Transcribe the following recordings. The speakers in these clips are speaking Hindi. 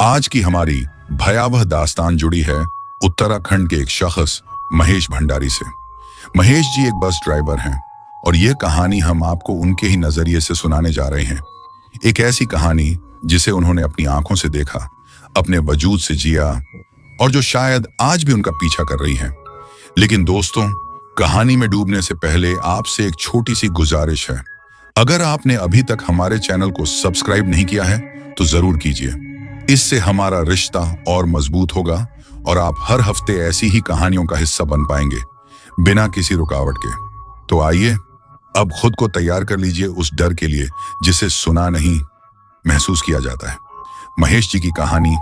आज की हमारी भयावह दास्तान जुड़ी है उत्तराखंड के एक शख्स महेश भंडारी से। महेश जी एक बस ड्राइवर हैं और ये कहानी हम आपको उनके ही नजरिए से सुनाने जा रहे हैं। एक ऐसी कहानी जिसे उन्होंने अपनी आंखों से देखा, अपने वजूद से जिया और जो शायद आज भी उनका पीछा कर रही है। लेकिन दोस्तों, कहानी में डूबने से पहले आपसे एक छोटी सी गुजारिश है। अगर आपने अभी तक हमारे चैनल को सब्सक्राइब नहीं किया है तो जरूर कीजिए। इससे हमारा रिश्ता और मजबूत होगा और आप हर हफ्ते ऐसी ही कहानियों का हिस्सा बन पाएंगे बिना किसी रुकावट के। तो आइए अब खुद को तैयार कर लीजिए उस डर के लिए जिसे सुना नहीं, महसूस किया जाता है। महेश जी की कहानी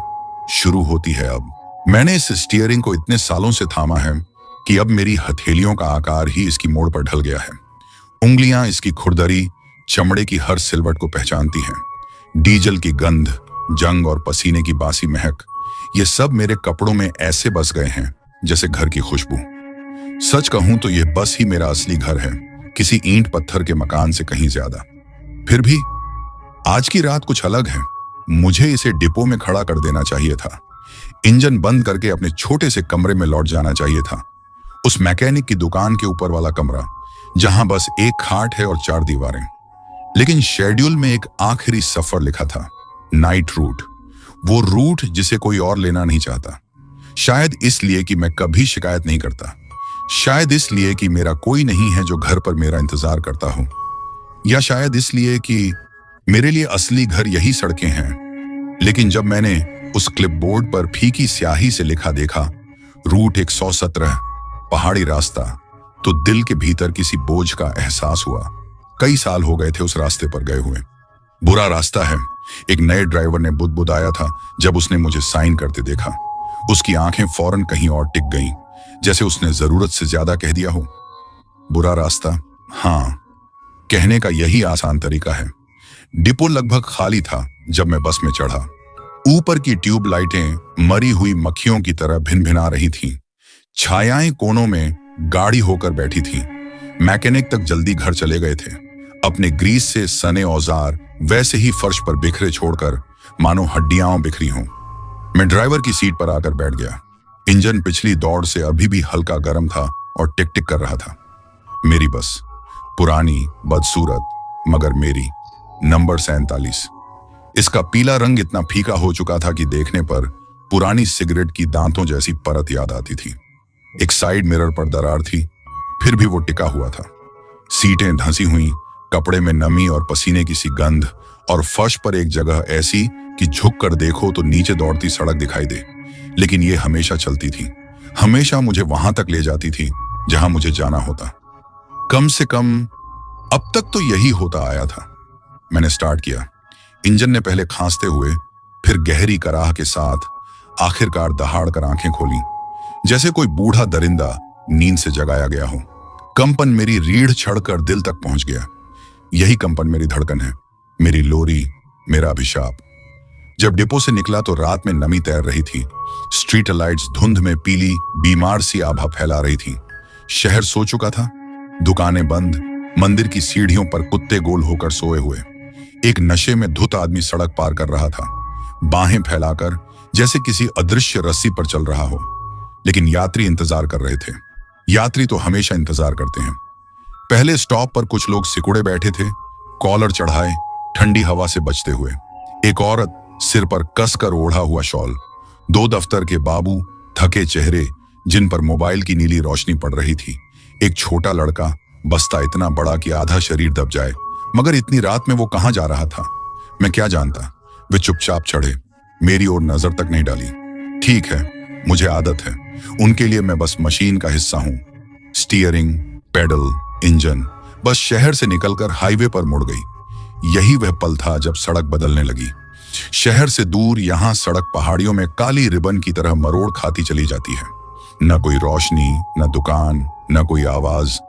शुरू होती है अब। मैंने इस स्टीयरिंग को इतने सालों से थामा है कि अब मेरी हथेलियों का आकार ही इसकी मोड़ पर ढल गया है। उंगलियां इसकी खुरदरी, चमड़े की हर सिलवट को पहचानती हैं। डीजल की गंध, जंग और पसीने की बासी महक, ये सब मेरे कपड़ों में ऐसे बस गए हैं जैसे घर की खुशबू। सच कहूं तो ये बस ही मेरा असली घर है, किसी ईंट पत्थर के मकान से कहीं ज्यादा। फिर भी आज की रात कुछ अलग है। मुझे इसे डिपो में खड़ा कर देना चाहिए था, इंजन बंद करके अपने छोटे से कमरे में लौट जाना चाहिए था। उस मैकेनिक की दुकान के ऊपर वाला कमरा जहां बस एक खाट है और 4 दीवारें। लेकिन शेड्यूल में एक आखिरी सफर लिखा था, नाइट रूट। वो रूट जिसे कोई और लेना नहीं चाहता। शायद इसलिए कि मैं कभी शिकायत नहीं करता, शायद इसलिए कि मेरा कोई नहीं है जो घर पर मेरा इंतजार करता हो, या शायद इसलिए कि मेरे लिए असली घर यही सड़कें हैं। लेकिन जब मैंने उस क्लिपबोर्ड पर फीकी स्याही से लिखा देखा, रूट 117 पहाड़ी रास्ता, तो दिल के भीतर किसी बोझ का एहसास हुआ। कई साल हो गए थे उस रास्ते पर गए हुए। बुरा रास्ता है, एक नए ड्राइवर ने बुदबुदाया था जब उसने मुझे साइन करते देखा। उसकी आंखें फौरन कहीं और टिक गईं, जैसे उसने जरूरत से ज्यादा कह दिया हो। बुरा रास्ता, हाँ, कहने का यही आसान तरीका है। डिपो लगभग खाली था जब मैं बस में चढ़ा। ऊपर की ट्यूब लाइटें मरी हुई मक्खियों की तरह भिनभिना रही थीं। छायाएं कोनों में गाढ़ी होकर बैठी थीं। मैकेनिक तक जल्दी घर चले गए थे, अपने ग्रीस से सने औजार वैसे ही फर्श पर बिखरे छोड़कर, मानो हड्डियां बिखरी हों। मैं ड्राइवर की सीट पर आकर बैठ गया। इंजन पिछली दौड़ से अभी भी हल्का गर्म था और टिक टिक कर रहा था। मेरी बस, पुरानी, बदसूरत मगर मेरी, नंबर 47। इसका पीला रंग इतना फीका हो चुका था कि देखने पर पुरानी सिगरेट की दांतों जैसी परत याद आती थी। एक साइड मिरर पर दरार थी, फिर भी वो टिका हुआ था। सीटें धंसी हुई, कपड़े में नमी और पसीने की सी गंध, और फर्श पर एक जगह ऐसी कि झुक कर देखो तो नीचे दौड़ती सड़क दिखाई दे। लेकिन ये हमेशा चलती थी, हमेशा मुझे वहां तक ले जाती थी जहां मुझे जाना होता। कम से कम अब तक तो यही होता आया था। मैंने स्टार्ट किया। इंजन ने पहले खांसते हुए, फिर गहरी कराह के साथ आखिरकार दहाड़ कर आंखें खोली, जैसे कोई बूढ़ा दरिंदा नींद से जगाया गया हो। कंपन मेरी रीढ़ छड़कर दिल तक पहुंच गया। यही कंपन मेरी धड़कन है, मेरी लोरी, मेरा अभिशाप। जब डिपो से निकला तो रात में नमी तैर रही थी। स्ट्रीट लाइट्स धुंध में पीली, बीमार सी आभा फैला रही थी। शहर सो चुका था, दुकानें बंद, मंदिर की सीढ़ियों पर कुत्ते गोल होकर सोए हुए। एक नशे में धुत आदमी सड़क पार कर रहा था, बाहें फैलाकर, जैसे किसी अदृश्य रस्सी पर चल रहा हो। लेकिन यात्री इंतजार कर रहे थे। यात्री तो हमेशा इंतजार करते हैं। पहले स्टॉप पर कुछ लोग सिकुड़े बैठे थे, कॉलर चढ़ाए, ठंडी हवा से बचते हुए। एक औरत सिर पर कसकर ओढ़ा हुआ शॉल। 2 दफ्तर के बाबू, थके चेहरे जिन पर मोबाइल की नीली रोशनी पड़ रही थी। एक छोटा लड़का, बस्ता इतना बड़ा कि आधा शरीर दब जाए, मगर इतनी रात में वो कहां जा रहा था मैं क्या जानता। वे चुपचाप चढ़े, मेरी ओर नजर तक नहीं डाली। ठीक है, मुझे आदत है, उनके लिए मैं बस मशीन का हिस्सा हूं। Steering, pedal, engine. बस शहर से निकलकर हाईवे पर मुड़ गई। यही वह पल था जब सड़क बदलने लगी। शहर से दूर यहां सड़क पहाड़ियों में काली रिबन की तरह मरोड़ खाती चली जाती है। न कोई रोशनी, न दुकान, न कोई आवाज,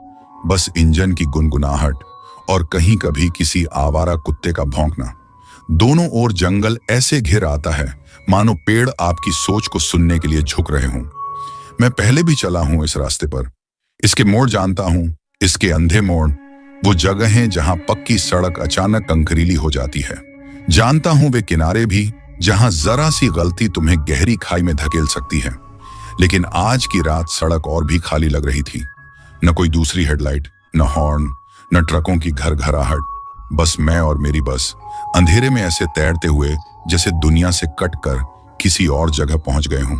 बस इंजन की गुनगुनाहट और कहीं कभी किसी आवारा कुत्ते का भौंकना। दोनों ओर जंगल ऐसे घिर आता है मानो पेड़ आपकी सोच को सुनने के लिए झुक रहे हों। मैं पहले भी चला हूं इस रास्ते पर, इसके मोड़ जानता हूं, इसके अंधे मोड़, वो जगह हैं जहां पक्की सड़क अचानक कंकरीली हो जाती है। जानता हूं वे किनारे भी जहां जरा सी गलती तुम्हें गहरी खाई में धकेल सकती है। लेकिन आज की रात सड़क और भी खाली लग रही थी। न कोई दूसरी हेडलाइट, न हॉर्न, न ट्रकों की घर घराहट। बस मैं और मेरी बस, अंधेरे में ऐसे तैरते हुए जैसे दुनिया से कट कर किसी और जगह पहुंच गए हों।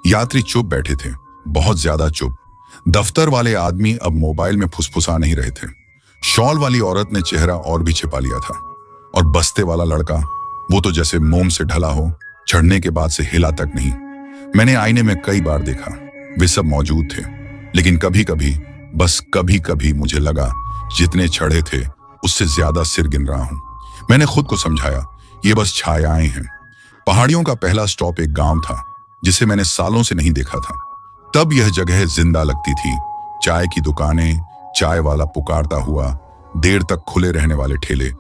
यात्री चुप बैठे थे, बहुत ज्यादा चुप। दफ्तर वाले आदमी अब मोबाइल में फुसफुसा नहीं रहे थे। शॉल वाली औरत ने चेहरा और भी छिपा लिया था। और बस्ते वाला लड़का, वो तो जैसे मोम से ढला हो, चढ़ने के बाद से हिला तक नहीं। मैंने आईने में कई बार देखा, वे सब मौजूद थे। लेकिन कभी कभी, बस कभी कभी मुझे लगा जितने चढ़े थे उससे ज्यादा सिर गिन रहा हूं। मैंने खुद को समझाया, ये बस छायाएं हैं। पहाड़ियों का पहला स्टॉप एक गांव था जिसे मैंने सालों से नहीं देखा था। तब यह जगह जिंदा लगती थी। चाय की दुकानें, चाय वाला पुकारता हुआ, देर तक खुले रहने वाले ठेले।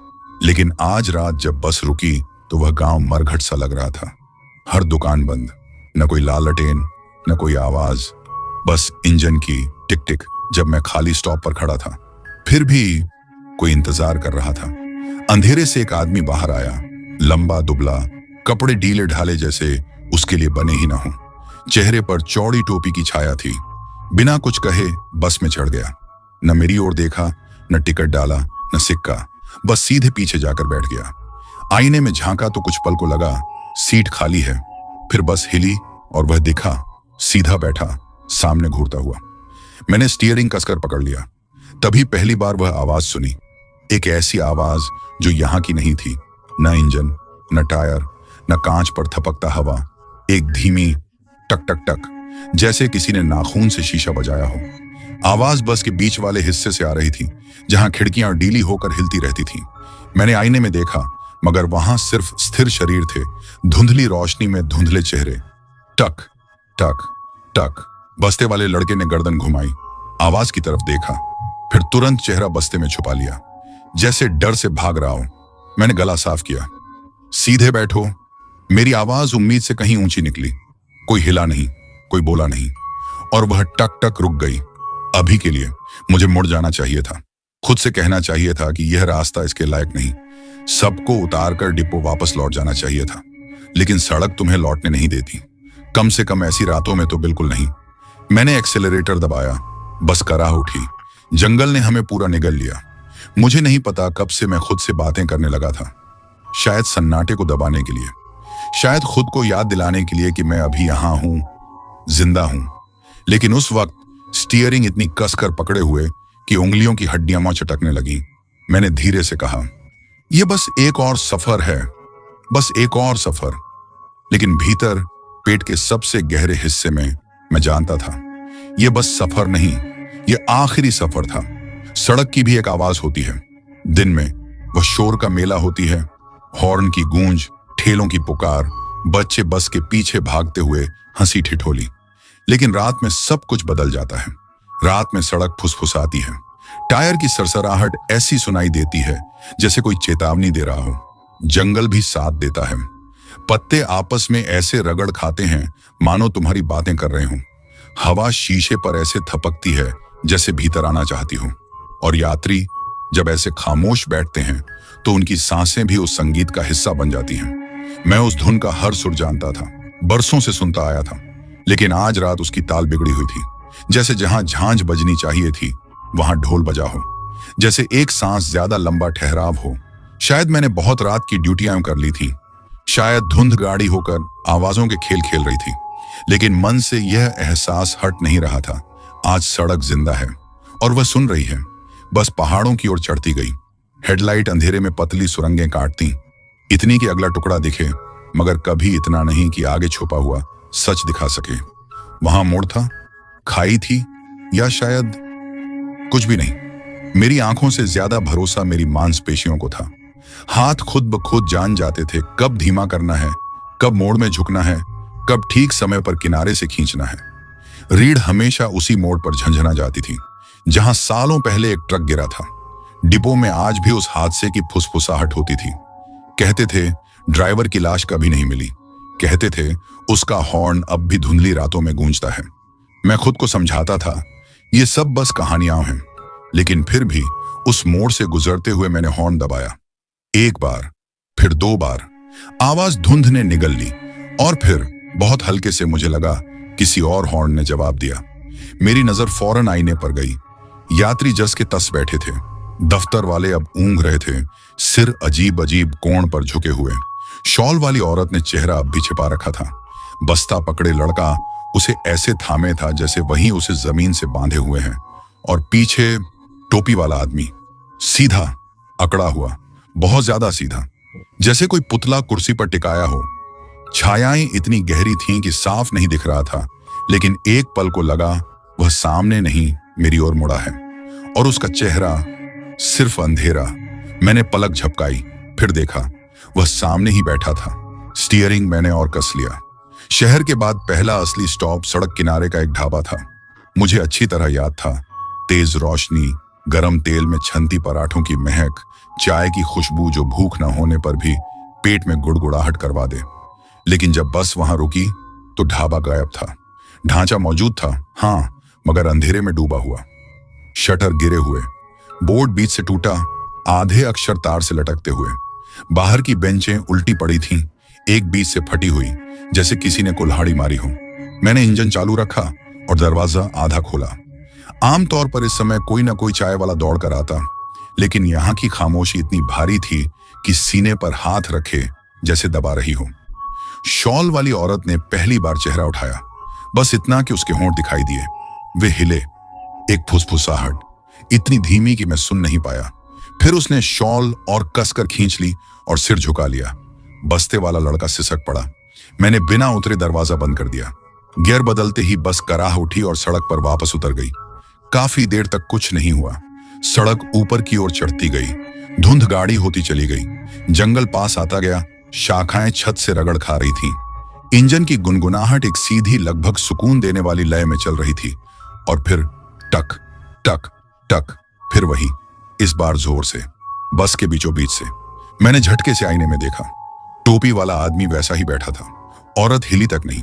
लेकिन आज रात जब बस रुकी तो वह गांव मरघट सा लग रहा था। हर दुकान बंद, न कोई लालटेन, न कोई आवाज, बस इंजन की टिक टिक। जब मैं खाली स्टॉप पर खड़ा था, फिर भी कोई इंतजार कर रहा था। अंधेरे से एक आदमी बाहर आया, लंबा दुबला, कपड़े ढीले ढाले जैसे उसके लिए बने ही ना हो। चेहरे पर चौड़ी टोपी की छाया थी। बिना कुछ कहे बस में चढ़ गया। न मेरी ओर देखा, न टिकट डाला, न सिक्का, बस सीधे पीछे जाकर बैठ गया। आईने में झांका तो कुछ पल को लगा सीट खाली है। फिर बस हिली और वह दिखा, सीधा बैठा, सामने घूरता हुआ। मैंने स्टीयरिंग कसकर पकड़ लिया। तभी पहली बार वह आवाज सुनी, एक ऐसी आवाज जो यहां की नहीं थी। न इंजन, न टायर, न कांच पर थपकता हवा, एक धीमी टक टक टक, जैसे किसी ने नाखून से शीशा बजाया हो। आवाज बस के बीच वाले हिस्से से आ रही थी, जहां खिड़कियां डीली होकर हिलती रहती थीं। मैंने आईने में देखा, मगर वहां सिर्फ स्थिर शरीर थे, धुंधली रोशनी में धुंधले चेहरे। टक टक टक। बस्ते वाले लड़के ने गर्दन घुमाई, आवाज की तरफ देखा, फिर तुरंत चेहरा बस्ते में छुपा लिया, जैसे डर से भाग रहा हो। मैंने गला साफ किया, सीधे बैठो। मेरी आवाज उम्मीद से कहीं ऊंची निकली। कोई हिला नहीं, कोई बोला नहीं, और वह टक टक रुक गई। अभी के लिए मुझे मुड़ जाना चाहिए था। खुद से कहना चाहिए था कि यह रास्ता इसके लायक नहीं। सबको उतारकर डिपो वापस लौट जाना चाहिए था। लेकिन सड़क तुम्हें लौटने नहीं देती, कम से कम ऐसी रातों में तो बिल्कुल नहीं। मैंने एक्सेलरेटर दबाया, बस कराह उठी। जंगल ने हमें पूरा निगल लिया। मुझे नहीं पता कब से मैं खुद से बातें करने लगा था। शायद सन्नाटे को दबाने के लिए, शायद खुद को याद दिलाने के लिए कि मैं अभी यहां हूं, जिंदा हूं। लेकिन उस वक्त स्टीयरिंग इतनी कसकर पकड़े हुए कि उंगलियों की हड्डियां मुंह चटकने लगी। मैंने धीरे से कहा, यह बस एक और सफर है, बस एक और सफर। लेकिन भीतर पेट के सबसे गहरे हिस्से में मैं जानता था, यह बस सफर नहीं, यह आखिरी सफर था। सड़क की भी एक आवाज होती है। दिन में वह शोर का मेला होती है, हॉर्न की गूंज, ठेलों की पुकार, बच्चे बस के पीछे भागते हुए हंसी ठिठोली। लेकिन रात में सब कुछ बदल जाता है। रात में सड़क फुसफुसाती है, टायर की सरसराहट ऐसी सुनाई देती है जैसे कोई चेतावनी दे रहा हो। जंगल भी साथ देता है। पत्ते आपस में ऐसे रगड़ खाते हैं मानो तुम्हारी बातें कर रहे हो। हवा शीशे पर ऐसे थपकती है जैसे भीतर आना चाहती हो। और यात्री जब ऐसे खामोश बैठते हैं तो उनकी सांसें भी उस संगीत का हिस्सा बन जाती हैं। मैं उस धुन का हर सुर जानता था, बरसों से सुनता आया था। लेकिन आज रात उसकी ताल बिगड़ी हुई थी। जैसे जहां झांझ बजनी चाहिए थी वहां ढोल बजा हो, जैसे एक सांस ज्यादा लंबा ठहराव हो। शायद मैंने बहुत रात की ड्यूटियां कर ली थी, शायद धुंध गाड़ी होकर आवाजों के खेल खेल रही थी। लेकिन मन से यह एहसास हट नहीं रहा था, आज सड़क जिंदा है और वह सुन रही है। बस पहाड़ों की ओर चढ़ती गई। हेडलाइट अंधेरे में पतली सुरंगें काटती, इतनी कि अगला टुकड़ा दिखे, मगर कभी इतना नहीं कि आगे छुपा हुआ सच दिखा सके। वहां मोड़ था, खाई थी, या शायद कुछ भी नहीं। मेरी आंखों से ज्यादा भरोसा मेरी मांसपेशियों को था। हाथ खुद ब खुद जान जाते थे कब धीमा करना है, कब मोड़ में झुकना है, कब ठीक समय पर किनारे से खींचना है। रीढ़ हमेशा उसी मोड़ पर झंझना जाती थी जहां सालों पहले एक ट्रक गिरा था। डिपो में आज भी उस हादसे की फुसफुसाहट होती थी। कहते थे ड्राइवर की लाश कभी नहीं मिली, कहते थे उसका हॉर्न अब भी धुंधली रातों में गूंजता है। मैं खुद को समझाता था ये सब बस कहानियां हैं। लेकिन फिर भी उस मोड़ से गुजरते हुए मैंने हॉर्न दबाया, एक बार, फिर दो बार। आवाज धुंध ने निगल ली और फिर बहुत हल्के से मुझे लगा किसी और हॉर्न ने जवाब दिया। मेरी नजर फौरन आईने पर गई। यात्री जस के तस बैठे थे। दफ्तर वाले अब ऊँघ रहे थे, सिर अजीब अजीब कोण पर झुके हुए। शॉल वाली औरत ने चेहरा अब भी छिपा रखा था। बस्ता पकड़े लड़का उसे ऐसे थामे था जैसे वहीं उसे जमीन से बांधे हुए हैं। और पीछे टोपी वाला आदमी, सीधा, अकड़ा हुआ, बहुत ज्यादा सीधा, जैसे कोई पुतला कुर्सी पर टिकाया हो। छायाएं इतनी गहरी थीं कि साफ नहीं दिख रहा था, लेकिन एक पल को लगा वह सामने नहीं मेरी ओर मुड़ा है। और उसका चेहरा सिर्फ अंधेरा। मैंने पलक झपकाई, फिर देखा वह सामने ही बैठा था। स्टीयरिंग मैंने और कस लिया। शहर के बाद पहला असली स्टॉप सड़क किनारे का एक ढाबा था। मुझे अच्छी तरह याद था। तेज रोशनी, गरम तेल में छनती पराठों की महक, चाय की खुशबू जो भूख न होने पर भी पेट में गुड़गुड़ाहट करवा दे। लेकिन जब बस वहां रुकी तो ढाबा गायब था। ढांचा मौजूद था, हाँ, मगर अंधेरे में डूबा हुआ। शटर गिरे हुए, बोर्ड बीच से टूटा, आधे अक्षर तार से लटकते हुए। बाहर की बेंचें उल्टी पड़ी थीं, एक बीच से फटी हुई, जैसे किसी ने कुल्हाड़ी मारी हो। मैंने इंजन चालू रखा और दरवाजा आधा खोला। आमतौर पर इस समय कोई ना कोई चाय वाला दौड़ कर आता, लेकिन यहाँ की खामोशी इतनी भारी थी कि सीने पर हाथ रखे जैसे दबा रही हो। शॉल वाली औरत ने पहली बार चेहरा उठाया, बस इतना कि उसके होंठ दिखाई दिए। वे हिले, एक फुसफुसाहट, इतनी धीमी कि मैं सुन नहीं पाया। फिर उसने शॉल और कसकर खींच ली और सिर झुका लिया। बस्ते वाला लड़का सिसक पड़ा। मैंने बिना उतरे दरवाजा बंद कर दिया। गियर बदलते ही बस कराह उठी और सड़क पर वापस उतर गई। काफी देर तक कुछ नहीं हुआ। सड़क ऊपर की ओर चढ़ती गई। धुंध गाढ़ी होती चली गई। जंगल पास आता गया। शाखाएं छत से रगड़ खा रही थीं। इंजन की गुनगुनाहट एक सीधी, लगभग सुकून देने वाली लय में चल रही थी। और फिर टक टक टक, फिर वही, इस बार जोर से, बस के बीचों बीच से। मैंने झटके से आईने में देखा। टोपी वाला आदमी वैसा ही बैठा था। औरत हिली तक नहीं।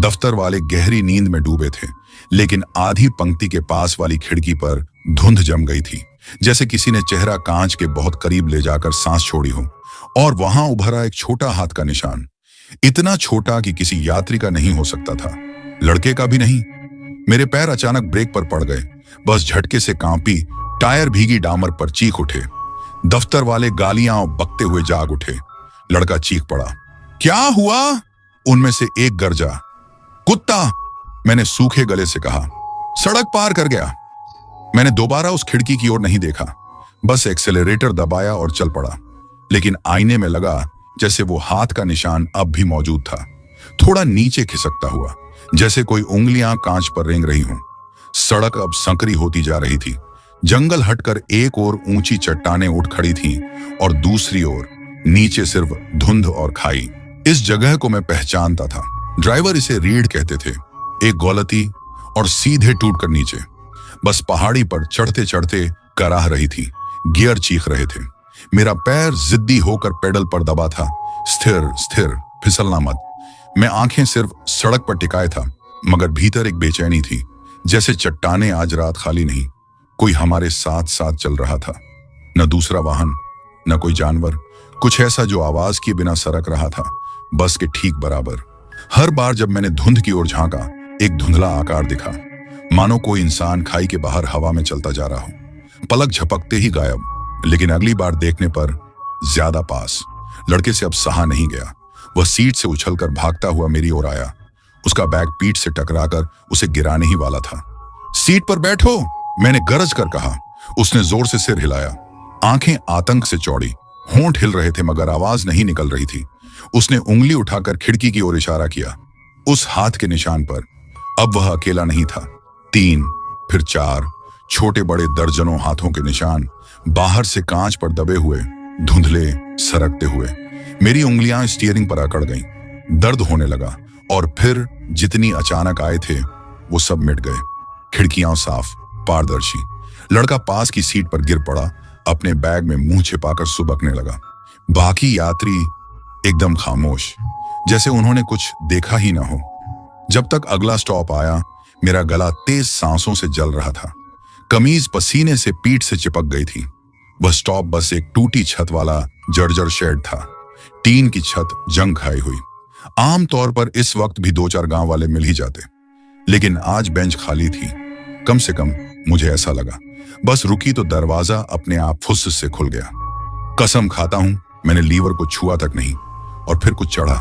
दफ्तर वाले गहरी नींद में डूबे थे, लेकिन आधी पंक्ति के पास वाली खिड़की पर धुंध जम गई थी, जैसे किसी ने चेहरा कांच के बहुत करीब ले जाकर सांस छोड़ी हो। और वहां उभरा एक छोटा हाथ का निशान, इतना छोटा कि किसी यात्री का नहीं हो सकता था, लड़के का भी नहीं। मेरे पैर अचानक ब्रेक पर पड़ गए। बस झटके से कांपी। टायर भीगी डामर पर चीख उठे। दफ्तर वाले गालियां बकते हुए जाग उठे। लड़का चीख पड़ा, क्या हुआ? उनमें से एक गरजा, कुत्ता। मैंने सूखे गले से कहा, सड़क पार कर गया। मैंने दोबारा उस खिड़की की ओर नहीं देखा, बस एक्सेलरेटर दबाया और चल पड़ा। लेकिन आईने में लगा जैसे वो हाथ का निशान अब भी मौजूद था, थोड़ा नीचे खिसकता हुआ, जैसे कोई उंगलियां कांच पर रेंग रही हों। सड़क अब संकरी होती जा रही थी। जंगल हटकर एक ओर ऊंची चट्टानें उठ खड़ी थीं और दूसरी ओर नीचे सिर्फ धुंध और खाई। इस जगह को मैं पहचानता था। ड्राइवर इसे रीढ़ कहते थे। एक गौलती और सीधे टूटकर नीचे। बस पहाड़ी पर चढ़ते चढ़ते कराह रही थी। गियर चीख रहे थे। मेरा पैर जिद्दी होकर पेडल पर दबा था। स्थिर स्थिर, फिसलना मत। मैं आंखें सिर्फ सड़क पर टिकाए था, मगर भीतर एक बेचैनी थी, जैसे चट्टानें आज रात खाली नहीं। कोई हमारे साथ साथ चल रहा था। न दूसरा वाहन, न कोई जानवर, कुछ ऐसा जो आवाज किए बिना सरक रहा था, बस के ठीक बराबर। हर बार जब मैंने धुंध की ओर झांका, एक धुंधला आकार दिखा, मानो कोई इंसान खाई के बाहर हवा में चलता जा रहा हो। पलक झपकते ही गायब। लेकिन अगली बार देखने पर ज्यादा पास। लड़के से अब सहा नहीं गया। वह सीट से उछलकर भागता हुआ मेरी ओर आया। उसका बैग पीठ से टकराकर उसे गिराने ही वाला था। सीट पर बैठो, मैंने गरज कर कहा। उसने जोर से सिर हिलाया। आंखें आतंक से चौड़ी, होंठ हिल रहे थे मगर आवाज नहीं निकल रही थी। उसने उंगली उठाकर खिड़की की ओर इशारा किया, उस हाथ के निशान पर। अब वह अकेला नहीं था। 3, फिर 4, छोटे बड़े दर्जनों हाथों के निशान, बाहर से कांच पर दबे हुए, धुंधले, सरकते हुए। मेरी उंगलियां स्टीयरिंग पर अकड़ गईं। दर्द होने लगा और फिर जितनी अचानक आए थे वो सब मिट गए। खिड़कियां साफ, पारदर्शी। लड़का पास की सीट पर गिर पड़ा, अपने बैग में मुंह छिपाकर सुबकने लगा। बाकी यात्री एकदम खामोश, जैसे उन्होंने कुछ देखा ही ना हो। जब तक अगला स्टॉप आया, मेरा गला तेज सांसों से जल रहा था। कमीज पसीने से पीठ से चिपक गई थी। वह स्टॉप बस एक टूटी छत वाला जर्जर शेड था। टीन की छत जंग खाई हुई। आमतौर पर इस वक्त भी 2-4 गांव वाले मिल ही जाते, लेकिन आज बेंच खाली थी। कम से कम मुझे ऐसा लगा। बस रुकी तो दरवाजा अपने आप फुस से खुल गया। कसम खाता हूं मैंने लीवर को छुआ तक नहीं। और फिर कुछ चढ़ा।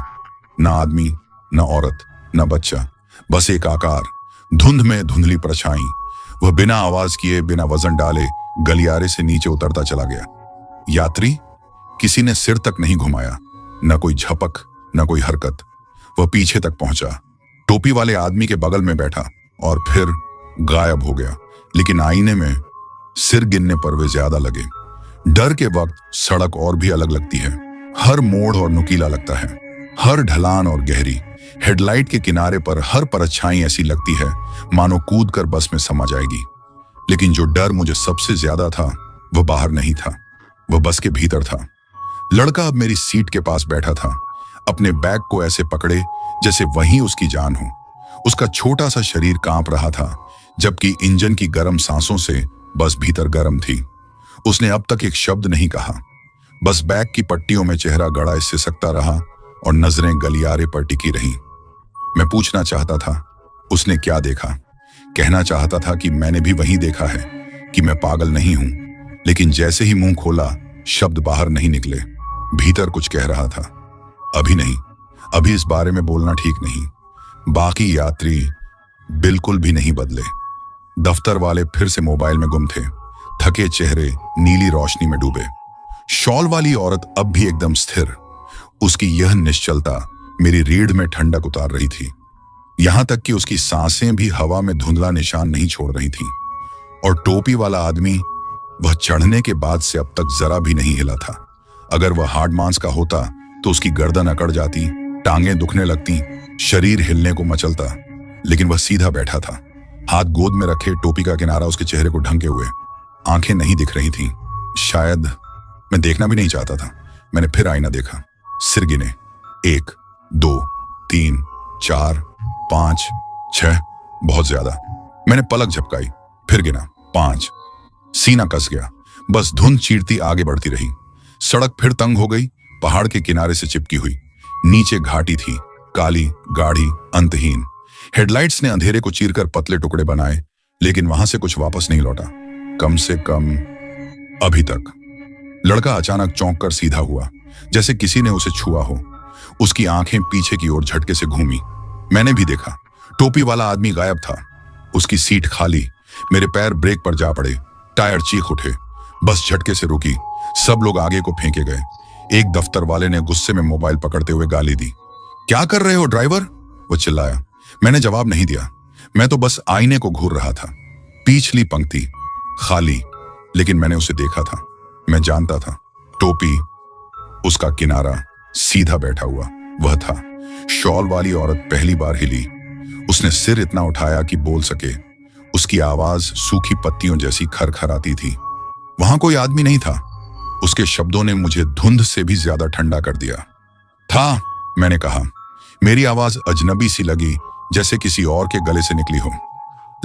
ना आदमी, ना औरत, ना बच्चा, बस एक आकार, धुंध में धुंधली परछाई। वह बिना आवाज किए, बिना वजन डाले गलियारे से नीचे उतरता चला गया। यात्री? किसी ने सिर तक नहीं घुमाया, न कोई झपक, न कोई हरकत। वह पीछे तक पहुंचा, टोपी वाले आदमी के बगल में बैठा और फिर गायब हो गया। लेकिन आईने में सिर गिनने पर वे ज्यादा लगे। डर के वक्त सड़क और भी अलग लगती है। हर मोड़ और नुकीला लगता है, हर ढलान और गहरी। हेडलाइट के किनारे पर हर परछाई ऐसी लगती है मानो कूद कर बस में समा जाएगी। लेकिन जो डर मुझे सबसे ज्यादा था वह बाहर नहीं था, वह बस के भीतर था। लड़का अब मेरी सीट के पास बैठा था, अपने बैग को ऐसे पकड़े जैसे वहीं उसकी जान हो। उसका छोटा सा शरीर कांप रहा था, जबकि इंजन की गर्म सांसों से बस भीतर गर्म थी। उसने अब तक एक शब्द नहीं कहा, बस बैग की पट्टियों में चेहरा गड़ा सिसकता रहा और नजरें गलियारे पर टिकी रहीं। मैं पूछना चाहता था उसने क्या देखा, कहना चाहता था कि मैंने भी वही देखा है, कि मैं पागल नहीं हूं। लेकिन जैसे ही मुंह खोला, शब्द बाहर नहीं निकले। भीतर कुछ कह रहा था, अभी नहीं, अभी इस बारे में बोलना ठीक नहीं। बाकी यात्री बिल्कुल भी नहीं बदले। दफ्तर वाले फिर से मोबाइल में गुम थे, थके चेहरे नीली रोशनी में डूबे। शॉल वाली औरत अब भी एकदम स्थिर। उसकी यह निश्चलता मेरी रीढ़ में ठंडक उतार रही थी। यहां तक कि उसकी सांसें भी हवा में धुंधला निशान नहीं छोड़ रही थीं। और टोपी वाला आदमी, वह चढ़ने के बाद से अब तक जरा भी नहीं हिला था। अगर वह हार्ड मांस का होता तो उसकी गर्दन अकड़ जाती, टांगें दुखने लगती, शरीर हिलने को मचलता। लेकिन वह सीधा बैठा था, हाथ गोद में रखे, टोपी का किनारा उसके चेहरे को ढंके हुए। आंखें नहीं दिख रही थीं, शायद मैं देखना भी नहीं चाहता था। मैंने फिर आईना देखा, सिर गिने, 1, 2, 3, 4, 5, 6, बहुत ज्यादा। मैंने पलक झपकाई, फिर गिना, 5। सीना कस गया। बस धुंध चीरती आगे बढ़ती रही। सड़क फिर तंग हो गई, पहाड़ के किनारे से चिपकी हुई। नीचे घाटी थी, काली, गाढ़ी, अंतहीन। हेडलाइट्स ने अंधेरे को चीरकर पतले टुकड़े बनाए, लेकिन वहां से कुछ वापस नहीं लौटा, कम से कम अभी तक। लड़का अचानक चौंक कर सीधा हुआ, जैसे किसी ने उसे छुआ हो। उसकी आंखें पीछे की ओर झटके से घूमी। मैंने भी देखा, टोपी वाला आदमी गायब था, उसकी सीट खाली। मेरे पैर ब्रेक पर जा पड़े, टायर चीख उठे। बस झटके से रुकी, सब लोग आगे को फेंके गए। एक दफ्तर वाले ने गुस्से में मोबाइल पकड़ते हुए गाली दी। क्या कर रहे हो ड्राइवर? वो चिल्लाया। मैंने जवाब नहीं दिया, मैं तो बस आईने को घूर रहा था। पिछली पंक्ति खाली, लेकिन मैंने उसे देखा था। मैं जानता था, टोपी, उसका किनारा, सीधा बैठा हुआ वह था। शॉल वाली औरत पहली बार हिली। उसने सिर इतना उठाया कि बोल सके। उसकी आवाज सूखी पत्तियों जैसी खरखराती थी। वहां कोई आदमी नहीं था। उसके शब्दों ने मुझे धुंध से भी ज्यादा ठंडा कर दिया। था, मैंने कहा। मेरी आवाज अजनबी सी लगी, जैसे किसी और के गले से निकली हो।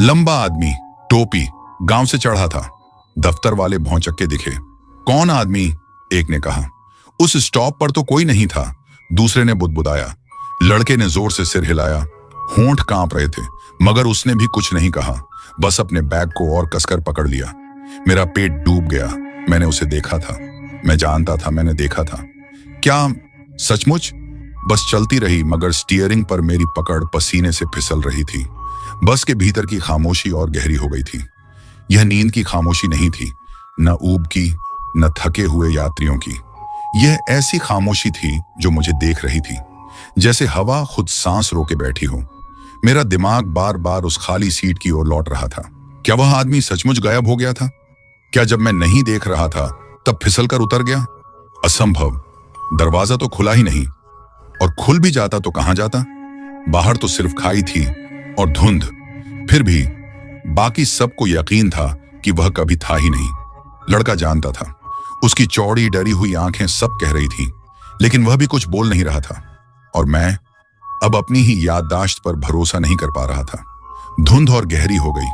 लंबा आदमी, टोपी, गांव से चढ़ा था। दफ्तर वाले भौंचक्के दिखे। कौन आदमी? एक ने कहा। उस स्टॉप पर तो कोई नहीं था, दूसरे ने बुदबुदाया। लड़के ने जोर से सिर हिलाया, होंठ कांप रहे थे, मगर उसने भी कुछ नहीं कहा, बस अपने बैग को और कसकर पकड़ लिया। मेरा पेट डूब गया। मैंने उसे देखा था, मैं जानता था, मैंने देखा था। क्या सचमुच? बस चलती रही, मगर स्टीयरिंग पर मेरी पकड़ पसीने से फिसल रही थी। बस के भीतर की खामोशी और गहरी हो गई थी। यह नींद की खामोशी नहीं थी, न ऊब की, न थके हुए यात्रियों की। यह ऐसी खामोशी थी जो मुझे देख रही थी, जैसे हवा खुद सांस रोके बैठी हो। मेरा दिमाग बार बार उस खाली सीट की ओर लौट रहा था। क्या वह आदमी सचमुच गायब हो गया था? क्या जब मैं नहीं देख रहा था तब फिसल कर उतर गया? असंभव। दरवाजा तो खुला ही नहीं, और खुल भी जाता तो कहां जाता? बाहर तो सिर्फ खाई थी और धुंध। फिर भी बाकी सबको यकीन था कि वह कभी था ही नहीं। लड़का जानता था, उसकी चौड़ी डरी हुई आंखें सब कह रही थीं, लेकिन वह भी कुछ बोल नहीं रहा था। और मैं अब अपनी ही याददाश्त पर भरोसा नहीं कर पा रहा था। धुंध और गहरी हो गई।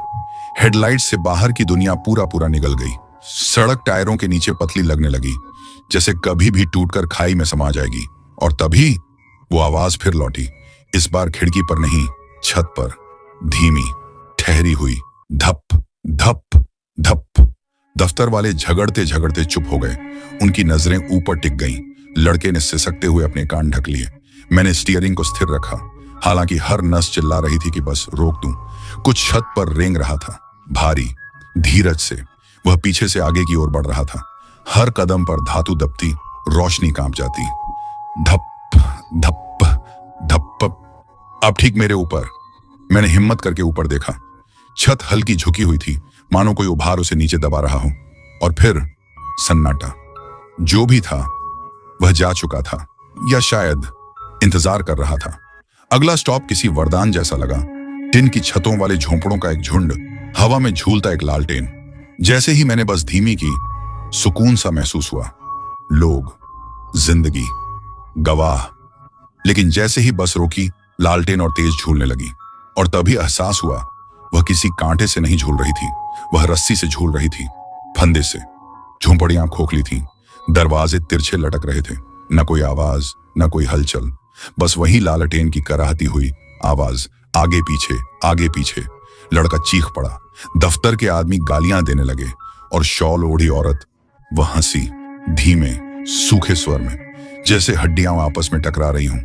हेडलाइट से बाहर की दुनिया पूरा पूरा निगल गई। सड़क टायरों के नीचे पतली लगने लगी, जैसे कभी भी टूटकर खाई में समा जाएगी। और तभी वो आवाज फिर लौटी। इस बार खिड़की पर नहीं, छत पर, धीमी, ठहरी हुई, धप धप धप। दफ्तर वाले झगड़ते झगड़ते चुप हो गए। उनकी नजरें ऊपर टिक गईं। लड़के ने सिसकते हुए अपने कान ढक लिए। मैंने स्टीयरिंग को स्थिर रखा, हालांकि हर नस चिल्ला रही थी कि बस रोक दूं। कुछ छत पर रेंग रहा था, भारी, धीरज से। वह पीछे से आगे की ओर बढ़ रहा था। हर कदम पर धातु दबती, रोशनी कांप जाती। धप धप धप। अब ठीक मेरे ऊपर। मैंने हिम्मत करके ऊपर देखा। छत हल्की झुकी हुई थी, मानो कोई उभार उसे नीचे दबा रहा हो। और फिर सन्नाटा। जो भी था वह जा चुका था, या शायद इंतजार कर रहा था। अगला स्टॉप किसी वरदान जैसा लगा। टिन की छतों वाले झोंपड़ों का एक झुंड, हवा में झूलता एक लालटेन। जैसे ही मैंने बस धीमी की, सुकून सा महसूस हुआ। लोग, जिंदगी, गवाह। लेकिन जैसे ही बस रोकी, लालटेन और तेज झूलने लगी। और तभी एहसास हुआ, वह किसी कांटे से नहीं झूल रही थी, वह रस्सी से झूल रही थी, फंदे से। झोंपड़ियां खोखली थीं, दरवाजे तिरछे लटक रहे थे। न कोई आवाज, न कोई हलचल, बस वही लालटेन की कराहती हुई आवाज। आगे पीछे, आगे पीछे। लड़का चीख पड़ा। दफ्तर के आदमी गालियां देने लगे और शॉल ओढ़ी औरत, वह हंसी, धीमे, सूखे स्वर में, जैसे हड्डियां आपस में टकरा रही हों।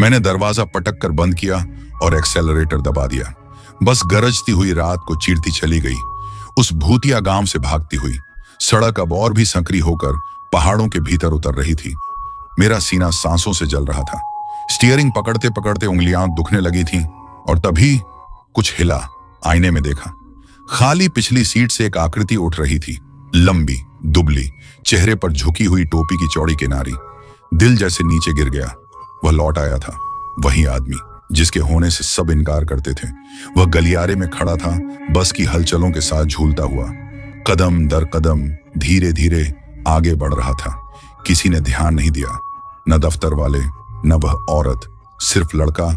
मैंने दरवाजा पटक कर बंद किया और एक्सेलरेटर दबा दिया। बस गरजती हुई रात को चीरती चली गई, उस भूतिया गांव से भागती हुई। सड़क अब और भी संकरी होकर पहाड़ों के भीतर उतर रही थी। मेरा सीना सांसों से जल रहा था। स्टीयरिंग पकड़ते पकड़ते उंगलियां दुखने लगी थीं। और तभी कुछ हिला। आईने में देखा, खाली पिछली सीट से एक आकृति उठ रही थी, लंबी, दुबली, चेहरे पर झुकी हुई टोपी की चौड़ी किनारी। दिल जैसे नीचे गिर गया। वह लौट आया था, वही आदमी जिसके होने से सब इनकार करते थे। वह गलियारे में खड़ा था, बस की हलचलों के साथ झूलता हुआ, कदम दर कदम धीरे धीरे आगे बढ़ रहा था। किसी ने ध्यान नहीं दिया, न दफ्तर वाले, न वह औरत, सिर्फ लड़का,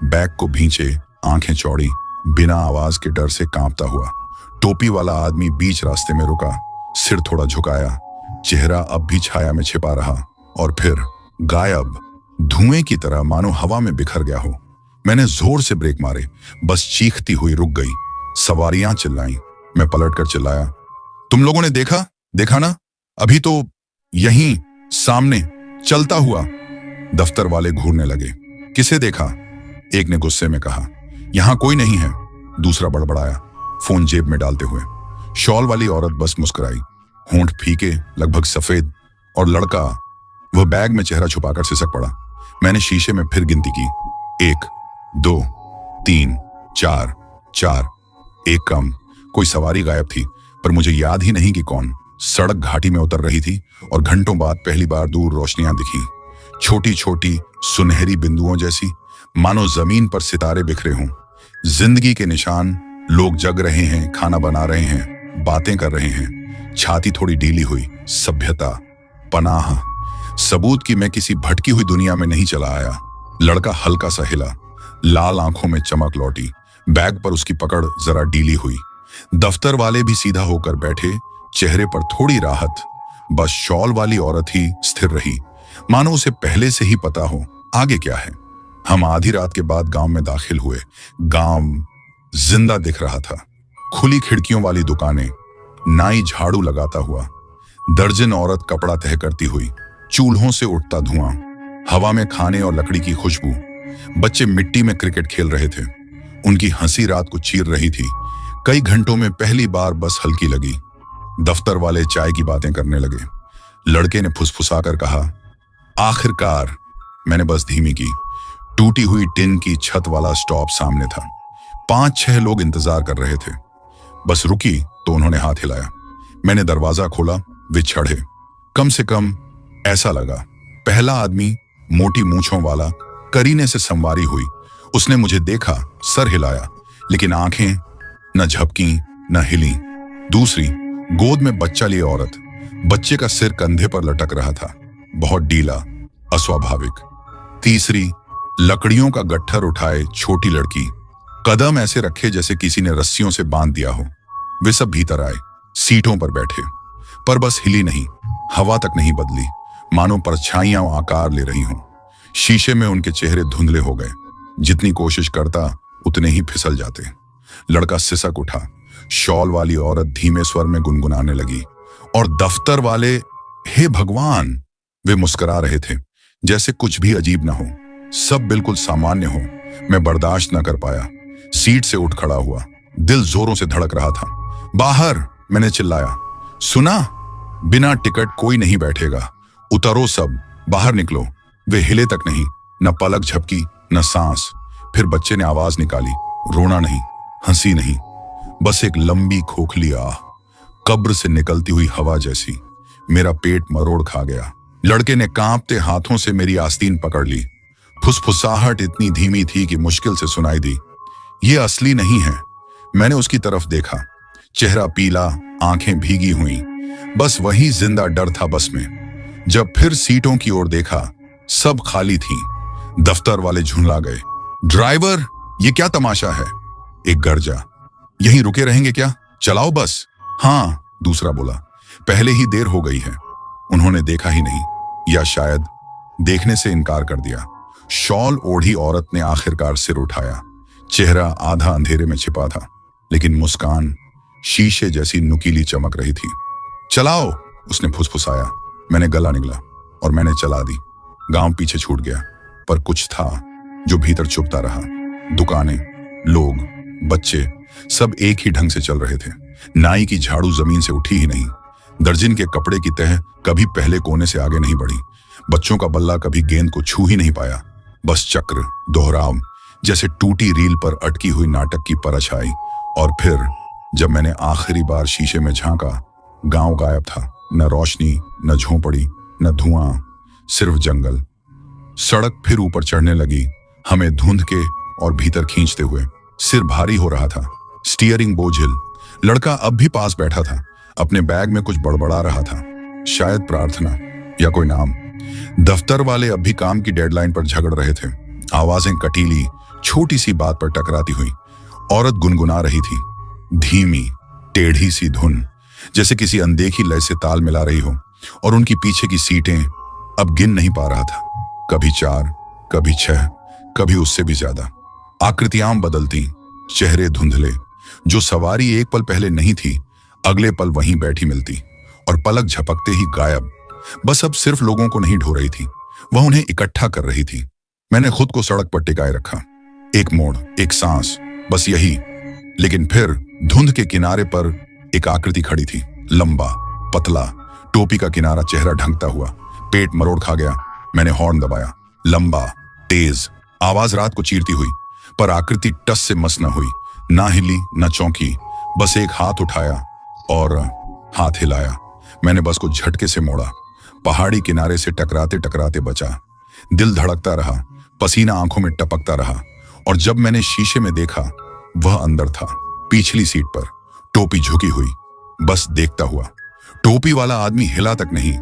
बैग को भींचे, आंखें चौड़ी, बिना आवाज के डर से कांपता हुआ। टोपी वाला आदमी बीच रास्ते में रुका, सिर थोड़ा झुकाया, चेहरा अब भी छाया में छिपा रहा, और फिर गायब, धुएं की तरह, मानो हवा में बिखर गया हो। मैंने जोर से ब्रेक मारे, बस चीखती हुई रुक गई। सवारियां चिल्लाईं। मैं पलटकर चिल्लाया, तुम लोगों ने देखा? देखा ना, अभी तो यहीं सामने चलता हुआ। दफ्तर वाले घूरने लगे। किसे देखा? एक ने गुस्से में कहा। यहां कोई नहीं है, दूसरा बड़बड़ाया, फोन जेब में डालते हुए। शॉल वाली औरत बस मुस्कुराई, होंठ फीके, लगभग सफेद। और लड़का, वह बैग में चेहरा छुपाकर सिसक पड़ा। मैंने शीशे में फिर गिनती की, 1 2 3 4 4। एक कम। कोई सवारी गायब थी, पर मुझे याद ही नहीं कि कौन। सड़क घाटी में उतर रही थी और घंटों बाद पहली बार दूर रोशनियां दिखी, छोटी छोटी सुनहरी बिंदुओं जैसी, मानो जमीन पर सितारे बिखरे हों। जिंदगी के निशान। लोग जग रहे हैं, खाना बना रहे हैं, बातें कर रहे हैं। छाती थोड़ी ढीली हुई। सभ्यता, पनाह, सबूत कि मैं किसी भटकी हुई दुनिया में नहीं चला आया। लड़का हल्का सा हिला, लाल आंखों में चमक लौटी। बैग पर उसकी पकड़ जरा ढीली हुई। दफ्तर वाले भी सीधा होकर बैठे, चेहरे पर थोड़ी राहत। बस शॉल वाली औरत ही स्थिर रही, मानो उसे पहले से ही पता हो आगे क्या है। हम आधी रात के बाद गांव में दाखिल हुए। गांव जिंदा दिख रहा था। खुली खिड़कियों वाली दुकानें, नाई झाड़ू लगाता हुआ, दर्जन औरत कपड़ा तह करती हुई, चूल्हों से उठता धुआं, हवा में खाने और लकड़ी की खुशबू। बच्चे मिट्टी में क्रिकेट खेल रहे थे। उनकी हंसी रात को चीर रही थी। कई घंटों में पहली बार बस हल्की लगी। दफ्तर वाले चाय की बातें करने लगे। लड़के ने फुसफुसाकर कहा, आखिरकार। मैंने बस धीमी की। टूटी हुई टिन की छत वाला स्टॉप सामने था। 5-6 लोग इंतजार कर रहे थे। बस रुकी तो उन्होंने हाथ हिलाया। मैंने दरवाजा खोला, वे चढ़े। कम से कम ऐसा लगा। पहला आदमी, मोटी मूंछों वाला, करीने से संवारी हुई। उसने मुझे देखा, सर हिलाया, लेकिन आंखें न झपकी न हिली। दूसरी, गोद में बच्चा लिए औरत। बच्चे का सिर कंधे पर लटक रहा था, बहुत ढीला, अस्वाभाविक। तीसरी, लकड़ियों का गट्ठर उठाए छोटी लड़की, कदम ऐसे रखे जैसे किसी ने रस्सियों से बांध दिया हो। वे सब भीतर आए, सीटों पर बैठे, पर बस हिली नहीं, हवा तक नहीं बदली, मानो परछाइयां आकार ले रही हों। शीशे में उनके चेहरे धुंधले हो गए। जितनी कोशिश करता उतने ही फिसल जाते। लड़का सिसक उठा। शॉल वाली औरत धीमे स्वर में गुनगुनाने लगी, और दफ्तर वाले, हे भगवान, वे मुस्कुरा रहे थे जैसे कुछ भी अजीब ना हो, सब बिल्कुल सामान्य हो। मैं बर्दाश्त न कर पाया, सीट से उठ खड़ा हुआ। दिल जोरों से धड़क रहा था। बाहर, मैंने चिल्लाया। सुना? बिना टिकट कोई नहीं बैठेगा, उतरो सब, बाहर निकलो। वे हिले तक नहीं, न पलक झपकी न सांस। फिर बच्चे ने आवाज निकाली, रोना नहीं, हंसी नहीं, बस एक लंबी खोखली आह, कब्र से निकलती हुई हवा जैसी। मेरा पेट मरोड़ खा गया। लड़के ने कांपते हाथों से मेरी आस्तीन पकड़ ली। फुसफुसाहट इतनी धीमी थी कि मुश्किल से सुनाई दी। ये असली नहीं है। मैंने उसकी तरफ देखा, चेहरा पीला, आंखें भीगी हुई, बस वही जिंदा डर था बस में। जब फिर सीटों की ओर देखा, सब खाली थी। दफ्तर वाले झुंझला गए। ड्राइवर, ये क्या तमाशा है? एक गर्जा। यहीं रुके रहेंगे क्या? चलाओ बस। हाँ, दूसरा बोला, पहले ही देर हो गई है। उन्होंने देखा ही नहीं, या शायद देखने से इनकार कर दिया। शॉल ओढ़ी औरत ने आखिरकार सिर उठाया। चेहरा आधा अंधेरे में छिपा था, लेकिन मुस्कान शीशे जैसी नुकीली चमक रही थी। चलाओ, उसने फुसफुसाया। मैंने गला निगला और मैंने चला दी। गांव पीछे छूट गया, पर कुछ था जो भीतर चुपता रहा। दुकानें, लोग, बच्चे, सब एक ही ढंग से चल रहे थे। नाई की झाड़ू जमीन से उठी ही नहीं। दर्जन के कपड़े की तह कभी पहले कोने से आगे नहीं बढ़ी। बच्चों का बल्ला कभी गेंद को छू ही नहीं पाया। बस चक्र, दोहराव, जैसे टूटी रील पर अटकी हुई नाटक की परछ आई। और फिर जब मैंने आखिरी बार शीशे में झांका, गांव गायब था। न रोशनी, न झोंपड़ी, न धुआं, सिर्फ जंगल। सड़क फिर ऊपर चढ़ने लगी, हमें धुंध के और भीतर खींचते हुए। सिर भारी हो रहा था, स्टीयरिंग बोझिल। लड़का अब भी पास बैठा था, अपने बैग में कुछ बड़बड़ा रहा था, शायद प्रार्थना या कोई नाम। दफ्तर वाले अब भी काम की डेडलाइन पर झगड़ रहे थे। आवाजें कटीली, छोटी सी बात पर टकराती हुई। औरत गुनगुना रही थी, धीमी, टेढ़ी सी धुन, जैसे किसी अनदेखी लय से ताल मिला रही हो। और उनकी पीछे की सीटें अब गिन नहीं पा रहा था, कभी 4, कभी 6, कभी उससे भी ज्यादा। आकृतियां बदलती, चेहरे धुंधले। जो सवारी एक पल पहले नहीं थी, अगले पल वहीं बैठी मिलती, और पलक झपकते ही गायब। बस अब सिर्फ लोगों को नहीं ढो रही थी, वह उन्हें इकट्ठा कर रही थी। मैंने खुद को सड़क पर टिकाए रखा। एक मोड़, एक सांस, बस यही। लेकिन फिर धुंध के किनारे पर एक आकृति खड़ी थी, लंबा, पतला, टोपी का किनारा चेहरा ढंकता हुआ। पेट मरोड़ खा गया। मैंने हॉर्न दबाया, लंबा, तेज, आवाज रात को चीरती हुई। पर आकृति टस से मस न हुई, ना हिली न चौंकी। बस एक हाथ उठाया और हाथ हिलाया। मैंने बस को झटके से मोड़ा। पहाड़ी किनारे से टकराते टकराते बचा। दिल धड़कता रहा, पसीना आंखों में टपकता रहा। और जब मैंने शीशे में देखा, वह अंदर था, पिछली सीट पर, टोपी झुकी हुई, बस देखता हुआ। टोपी वाला आदमी हिला तक नहीं,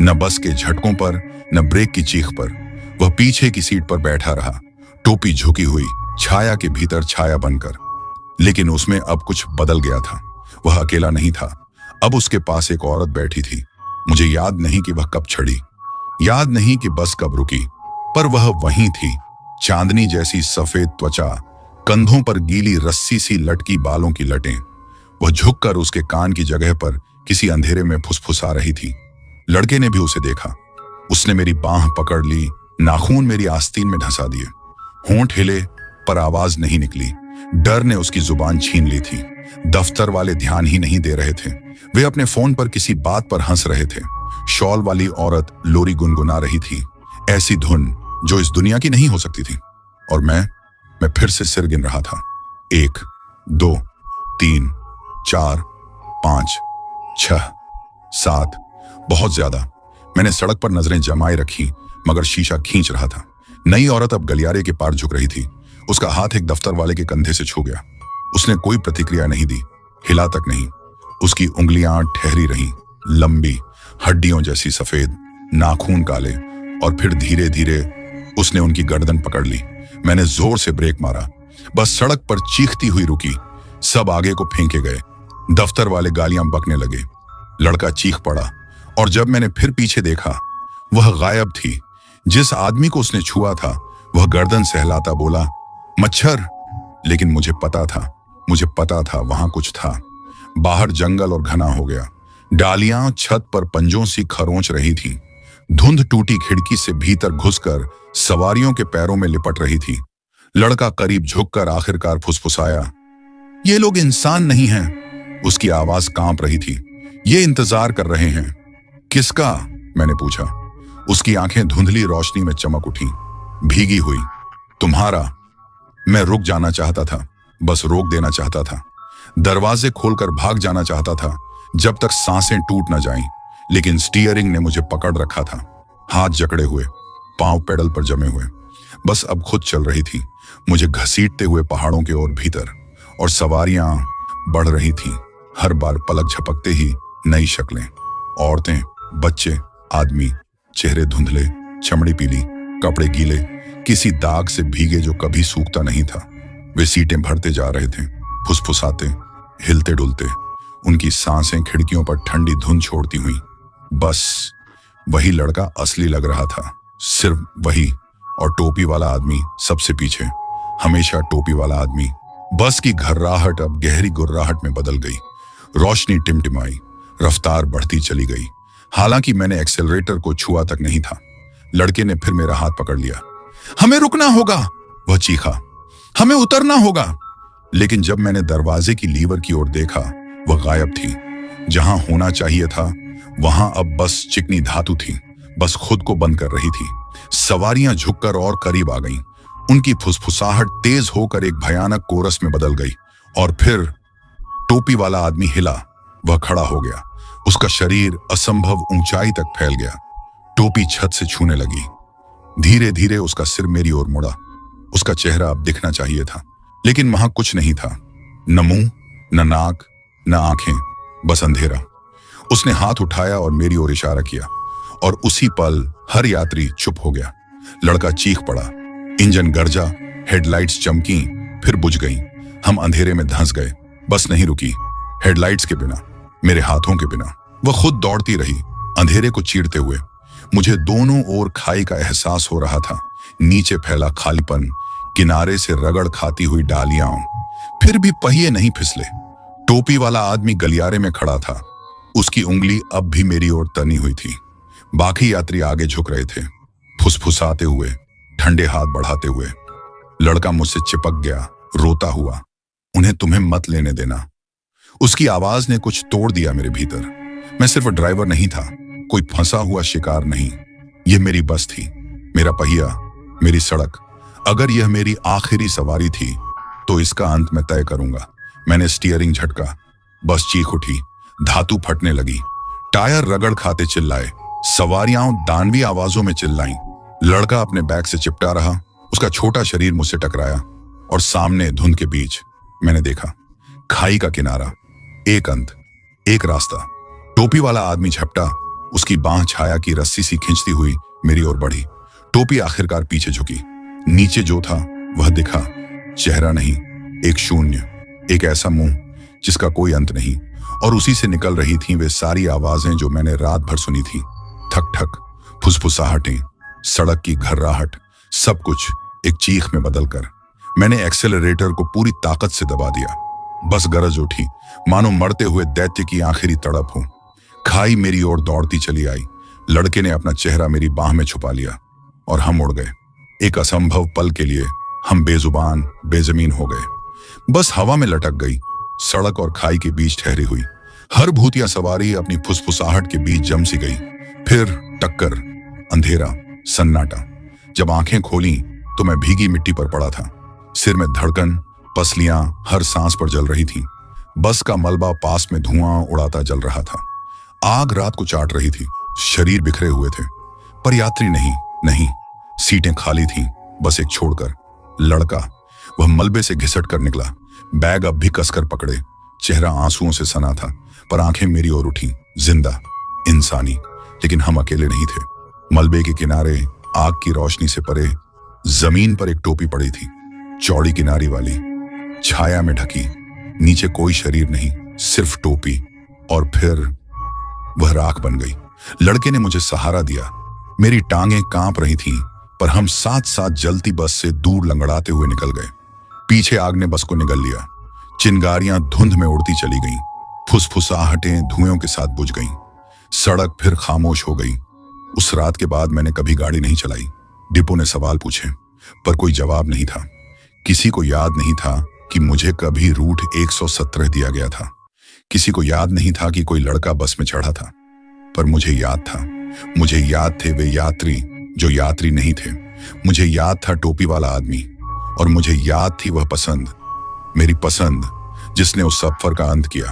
न बस के झटकों पर, न ब्रेक की चीख पर। वह पीछे की सीट पर बैठा रहा, टोपी झुकी हुई, छाया के भीतर छाया बनकर। लेकिन उसमें अब कुछ बदल गया था। वह अकेला नहीं था, अब उसके पास एक औरत बैठी थी। मुझे याद नहीं कि वह कब चढ़ी, याद नहीं कि बस कब रुकी, पर वह वहीं थी। चांदनी जैसी सफेद त्वचा, कंधों पर गीली रस्सी सी लटकी बालों की लटें। वह झुककर उसके कान की जगह पर किसी अंधेरे में फुसफुसा रही थी। लड़के ने भी उसे देखा। उसने मेरी बांह पकड़ ली, नाखून मेरी आस्तीन में धंसा दिए। होंठ हिले, पर आवाज नहीं निकली। डर ने उसकी जुबान छीन ली थी। दफ्तर वाले ध्यान ही नहीं दे रहे थे, वे अपने फोन पर किसी बात पर हंस रहे थे। शॉल वाली औरत लोरी गुनगुना रही थी, ऐसी धुन जो इस दुनिया की नहीं हो सकती थी। और मैं फिर से सिर गिन रहा था। 1, 2, 3, 4, 5, 6, 7, बहुत ज्यादा। मैंने सड़क पर नजरें जमाए रखी, मगर शीशा खींच रहा था। नई औरत अब गलियारे के पार झुक रही थी। उसका हाथ एक दफ्तर वाले के कंधे से छू गया। उसने कोई प्रतिक्रिया नहीं दी, हिला तक नहीं। उसकी उंगलियां ठहरी रहीं, लंबी, हड्डियों जैसी सफेद, नाखून काले। और फिर धीरे धीरे उसने उनकी गर्दन पकड़ ली। मैंने जोर से ब्रेक मारा, बस सड़क पर चीखती हुई रुकी। सब आगे को फेंके गए। दफ्तर वाले गालियां बकने लगे। लड़का चीख पड़ा, और जब मैंने फिर पीछे देखा, वह गायब थी, जिस आदमी को उसने छुआ था वह गर्दन सहलाता बोला, मच्छर। लेकिन मुझे पता था वहां कुछ था। बाहर जंगल और घना हो गया। डालियां छत पर पंजों सी खरोंच रही थी। धुंध टूटी खिड़की से भीतर घुसकर सवारियों के पैरों में लिपट रही थी। लड़का करीब झुककर आखिरकार फुसफुसाया, ये लोग इंसान नहीं हैं। उसकी आवाज कांप रही थी। ये इंतजार कर रहे हैं। किसका? मैंने पूछा। उसकी आंखें धुंधली रोशनी में चमक उठी, भीगी हुई। तुम्हारा। मैं रुक जाना चाहता था, बस रोक देना चाहता था। दरवाजे खोलकर भाग जाना चाहता था जब तक सांसें टूट न जाएं, लेकिन स्टीयरिंग ने मुझे पकड़ रखा था। हाथ जकड़े हुए, पांव पेडल पर जमे हुए। बस अब खुद चल रही थी, मुझे घसीटते हुए पहाड़ों के ओर भीतर। और सवारियां बढ़ रही थीं। हर बार पलक झपकते ही नई शक्लें, औरतें, बच्चे, आदमी, चेहरे धुंधले, चमड़ी पीली, कपड़े गीले, किसी दाग से भीगे जो कभी सूखता नहीं था। वे सीटें भरते जा रहे थे, फुसफुसाते, हिलते डुलते, उनकी सांसें खिड़कियों पर ठंडी धुंध छोड़ती हुई। बस वही लड़का असली लग रहा था, सिर्फ वही। और टोपी वाला आदमी सबसे पीछे, हमेशा टोपी वाला आदमी। बस की घर्राहट अब गहरी गुर्राहट में बदल गई। रोशनी टिमटिमाई, रफ्तार बढ़ती चली गई। हालांकि मैंने एक्सेलरेटर को छुआ तक नहीं था। लड़के ने फिर मेरा हाथ पकड़ लिया। हमें रुकना होगा, वह चीखा। हमें उतरना होगा। लेकिन जब मैंने दरवाजे की लीवर की ओर देखा, वह गायब थी। जहां होना चाहिए था वहां अब बस चिकनी धातु थी, बस खुद को बंद कर रही थी। सवारियां झुककर और करीब आ गईं। उनकी फुसफुसाहट तेज होकर एक भयानक कोरस में बदल गई। और फिर टोपी वाला आदमी हिला। वह खड़ा हो गया। उसका शरीर असंभव ऊंचाई तक फैल गया। टोपी छत से छूने लगी। धीरे धीरे उसका सिर मेरी ओर मुड़ा। उसका चेहरा अब दिखना चाहिए था, लेकिन वहां कुछ नहीं था। न मुंह, न नाक, न आंखें, बस अंधेरा। उसने हाथ उठाया और मेरी ओर इशारा किया, और उसी पल हर यात्री चुप हो गया। लड़का चीख पड़ा। इंजन गरजा, हेडलाइट्स चमकी, फिर बुझ गईं। हम अंधेरे में धंस गए। बस नहीं रुकी, हेडलाइट्स के बिना, मेरे हाथों के बिना। वह खुद दौड़ती रही, अंधेरे को चीरते हुए। मुझे दोनों ओर खाई का एहसास हो रहा था। नीचे फैला खालीपन, किनारे से रगड़ खाती हुई डालियां। फिर भी पहिए नहीं फिसले। टोपी वाला आदमी गलियारे में खड़ा था। उसकी उंगली अब भी मेरी ओर तनी हुई थी। बाकी यात्री आगे झुक रहे थे, फुसफुसाते हुए, ठंडे हाथ बढ़ाते हुए। लड़का मुझसे चिपक गया, रोता हुआ। उन्हें तुम्हें मत लेने देना। उसकी आवाज ने कुछ तोड़ दिया मेरे भीतर। मैं सिर्फ ड्राइवर नहीं था, कोई फंसा हुआ शिकार नहीं। यह मेरी बस थी, मेरा पहिया, मेरी सड़क। अगर यह मेरी आखिरी सवारी थी तो इसका अंत मैं तय करूंगा। मैंने स्टीयरिंग झटका। बस चीख उठी, धातु फटने लगी, टायर रगड़ खाते चिल्लाए, सवारियां दानवी आवाजों में चिल्लाईं। लड़का अपने बैग से चिपटा रहा। उसका छोटा शरीर मुझसे टकराया, और सामने धुंध के बीच मैंने देखा खाई का किनारा, एक अंत, एक रास्ता। टोपी वाला आदमी झपटा। उसकी बांह छाया की रस्सी सी खींचती हुई मेरी ओर बढ़ी। टोपी आखिरकार पीछे झुकी। नीचे जो था वह दिखा। चेहरा नहीं, एक शून्य, एक ऐसा मुंह जिसका कोई अंत नहीं। और उसी से निकल रही थीं वे सारी आवाजें जो मैंने रात भर सुनी थी। ठक ठक, फुसफुसाहटें, सड़क की घर्राहट, सब कुछ एक चीख में बदलकर। मैंने एक्सेलरेटर को पूरी ताकत से दबा दिया। बस गरज उठी, मानो मरते हुए दैत्य की आखिरी तड़प हो। खाई मेरी ओर दौड़ती चली आई। लड़के ने अपना चेहरा मेरी बाह में छुपा लिया, और हम उड़ गए। एक असंभव पल के लिए हम बेजुबान, बेजमीन हो गए। बस हवा में लटक गई, सड़क और खाई के बीच ठहरी हुई। हर भूतिया सवारी अपनी फुसफुसाहट के बीच जम सी गई। फिर टक्कर, अंधेरा, सन्नाटा। जब आंखें खोली तो मैं भीगी मिट्टी पर पड़ा था। सिर में धड़कन, पसलियां हर सांस पर जल रही थीं। बस का मलबा पास में धुआं उड़ाता जल रहा था। आग रात को चाट रही थी। शरीर बिखरे हुए थे, पर यात्री नहीं। सीटें खाली थीं, बस एक छोड़कर। लड़का, वह मलबे से घिसट कर निकला। बैग अब भी कसकर पकड़े। चेहरा आंसुओं से सना था, पर आंखें मेरी ओर उठी, जिंदा, इंसानी। लेकिन हम अकेले नहीं थे। मलबे के किनारे आग की रोशनी से परे जमीन पर एक टोपी पड़ी थी, चौड़ी किनारी वाली, छाया में ढकी। नीचे कोई शरीर नहीं, सिर्फ टोपी। और फिर वह राख बन गई। लड़के ने मुझे सहारा दिया। मेरी टांगें कांप रही थीं, पर हम साथ साथ जलती बस से दूर लंगड़ाते हुए निकल गए। पीछे आग ने बस को निगल लिया। चिंगारियां धुंध में उड़ती चली गईं। फुसफुसाहटें धुएं के साथ बुझ गईं। सड़क फिर खामोश हो गई। उस रात के बाद मैंने कभी गाड़ी नहीं चलाई। डिपो ने सवाल पूछे, पर कोई जवाब नहीं था। किसी को याद नहीं था कि मुझे कभी रूट 117 दिया गया था। किसी को याद नहीं था कि कोई लड़का बस में चढ़ा था, पर मुझे याद था। मुझे याद थे वे यात्री जो यात्री नहीं थे। मुझे याद था टोपी वाला आदमी, और मुझे याद थी वह पसंद, मेरी पसंद, जिसने उस सफर का अंत किया।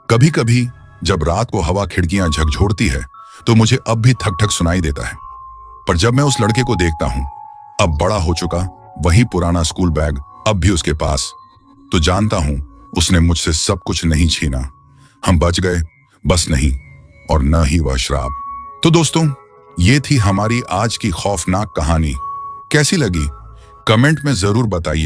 कभी कभी जब रात को हवा खिड़कियां झकझोरती है तो मुझे अब भी ठक ठक सुनाई देता है। पर जब मैं उस लड़के को देखता हूं, अब बड़ा हो चुका, वही पुराना स्कूल बैग अब भी उसके पास, तो जानता हूं उसने मुझसे सब कुछ नहीं छीना। हम बच गए, बस नहीं, और न ही वह शराब। तो दोस्तों, ये थी हमारी आज की खौफनाक कहानी। कैसी लगी कमेंट में जरूर बताइए।